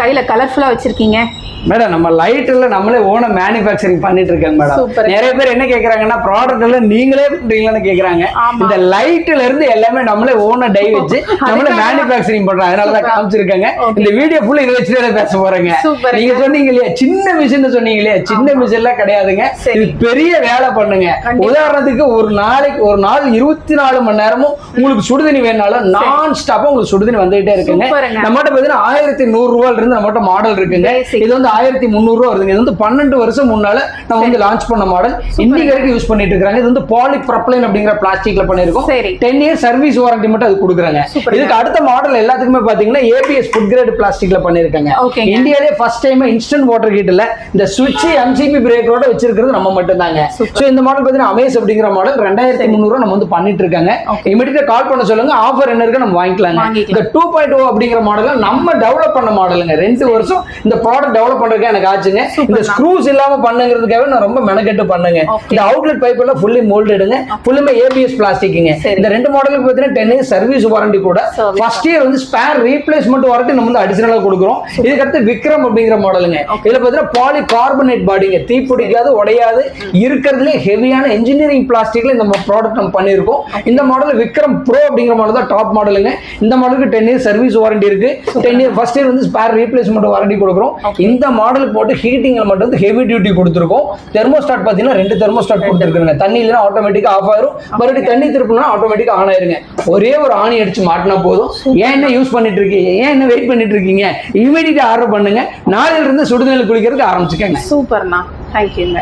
கையில கலர்ஃபுல்லா வச்சிருக்கீங்க? மேடம் நம்ம லைட்ல நம்மளே ஓன மேனுஃபேக்சரிங் பண்ணிட்டு இருக்காங்க மேடம். நிறைய பேர் என்ன கேக்குறாங்கன்னா ப்ராடக்ட் எல்லாம் நீங்களே பண்றீங்களான்னு கேக்குறாங்க. இந்த லைட்ல இருந்து எல்லாமே நம்மளே ஓன டை வச்சு நம்மளே மேனுஃபேக்சரிங் பண்றாங்க. அதனாலதான் காமிச்சிருக்காங்க. இந்த வீடியோ ஃபுல்லா இதை வச்சுதான் பேச போறேங்க. நீங்க சொன்னீங்க இல்லையா சின்ன மிஷின் சொன்னீங்க இல்லையா, சின்ன மிஷின் எல்லாம் கிடையாதுங்க. இது பெரிய வேலை பண்ணுங்க. உதாரணத்துக்கு ஒரு நாள் 24 மணி நேரமும் உங்களுக்கு சுடுதண்ணி வேணாலும் நான் ஸ்டாப்பா உங்களுக்கு சுடுதண்ணி வந்துகிட்டே இருக்குங்க. நம்மகிட்ட பாத்தீங்கன்னா 1100 ரூபாயில இருந்து நம்மகிட்ட மாடல் இருக்குங்க. இது வந்து 1300 ரூபா வருதுங்க. இது வந்து 12 வருஷம் முன்னால நம்ம வந்து லான்ச் பண்ண மாடல் இன்னைக்கு வரைக்கும் யூஸ் பண்ணிட்டு இருக்காங்க. இது வந்து பாலிப்ரொபைலன் அப்படிங்கிற பிளாஸ்டிக்ல பண்ணிருக்கோம். 10 இயர் சர்வீஸ் வாரண்டி மட்டும் அது கொடுக்குறாங்க. இதுக்கு அடுத்த மாடல் எல்லாத்துக்குமே பாத்தீங்கன்னா ABS ஃபுட் கிரேட் பிளாஸ்டிக்ல பண்ணிருக்காங்க. இந்தியாவிலே ஃபர்ஸ்ட் டைம் இன்ஸ்டன்ட் வாட்டர் ஹீட்டர்ல இந்த சுவிட்ச் MCB பிரேக்கரோட வச்சிருக்கிறது நம்ம மட்டும் தாங்க. சோ இந்த மாடல் பாத்தீங்கன்னா அமேஸ் அப்படிங்கிற மாடல் 2300 நம்ம வந்து பண்ணிட்டு இருக்காங்க. இமிடியேட்டா கால் பண்ண சொல்லுங்க. ஆஃபர் என்ன இருக்கு நம்ம வாங்கிக்கலாங்க. இந்த 2.0 அப்படிங்கிற மாடல் நம்ம டெவலப் பண்ண மாடலுங்க. 2 வருஷம் இந்த ப்ராடக்ட் டெவலப் பண்றதுக்கு எனக்கு ஆச்சுங்க. இந்த ஸ்க்ரூஸ் இல்லாம பண்ணுங்கிறதுக்காக நான் ரொம்ப மெனக்கெட்டு பண்ணுங்க. இந்த அவுட்லெட் பைப் எல்லாம் ஃபுல்லி மோல்டடுங்க. ஃபுல்லுமே ABS பிளாஸ்டிக்ங்க. இந்த 2 மாடலுக்கு பாத்தீங்கன்னா 10 இயர்ஸ் சர்வீஸ் வாரண்டி கூட ஃபர்ஸ்ட் இயர் வந்து ஸ்பேர் ரீப்ளேஸ்மெண்ட் வாரண்டி நம்ம வந்து அடிஷனலா கொடுக்குறோம். இதுக்கு அடுத்து விக்ரம் அப்படிங்கிற மாடலுங்க. இதுல பாத்தீங்கன்னா பாலி கார்பனேட் பாடிங்க. தீ பிடிக்காது, உடையாது, இருக்கிறதுலே ஹெவியான இன்ஜினியரிங் பிளாஸ்டிக்ல இந்த ப்ராடக்ட் நம்ம பண்ணிருக்கோம். இந்த மாடல் விக்ரம் ப்ரோ அப்படிங்கிற மாடல் தான் டாப் மாடலுங்க. இந்த மாடலுக்கு 10 இயர்ஸ் சர்வீஸ் வாரண்டி இருக்கு. 10 இயர் ஃபர்ஸ்ட் இயர் வந்து ஸ்பேர் ரீப்ளேஸ்மெண்ட் வாரண்டி கொடுக்குறோம். இந்த மாடலுக்கு போட்டு ஹீட்டிங்ல மட்டும் வந்து ஹெவி டியூட்டி கொடுத்துருக்கோம். தெர்மோஸ்டாட் பாத்தீங்கன்னா 2 தெர்மோஸ்டாட் கொடுத்துருக்காங்க. தண்ணி இல்லைன்னா ஆட்டோமேட்டிக்கா ஆஃப் ஆயிரும். மறுபடியும் தண்ணி திருப்பினா ஆட்டோமேட்டிக்கா ஆன் ஆயிருங்க. ஒரே ஒரு ஆணி அடிச்சு மாட்டினா போதும். ஏன் என்ன யூஸ் பண்ணிட்டு இருக்கீங்க, ஏன் என்ன வெயிட் பண்ணிட்டு இருக்கீங்க, இமீடியட்டா ஆர்டர் பண்ணுங்க. நாளையில இருந்து சுடுதண்ணீர் குளிக்கிறதுக்கு ஆரம்பிச்சுக்கங்க. சூப்பர்ண்ணா, தேங்க்யூங்க.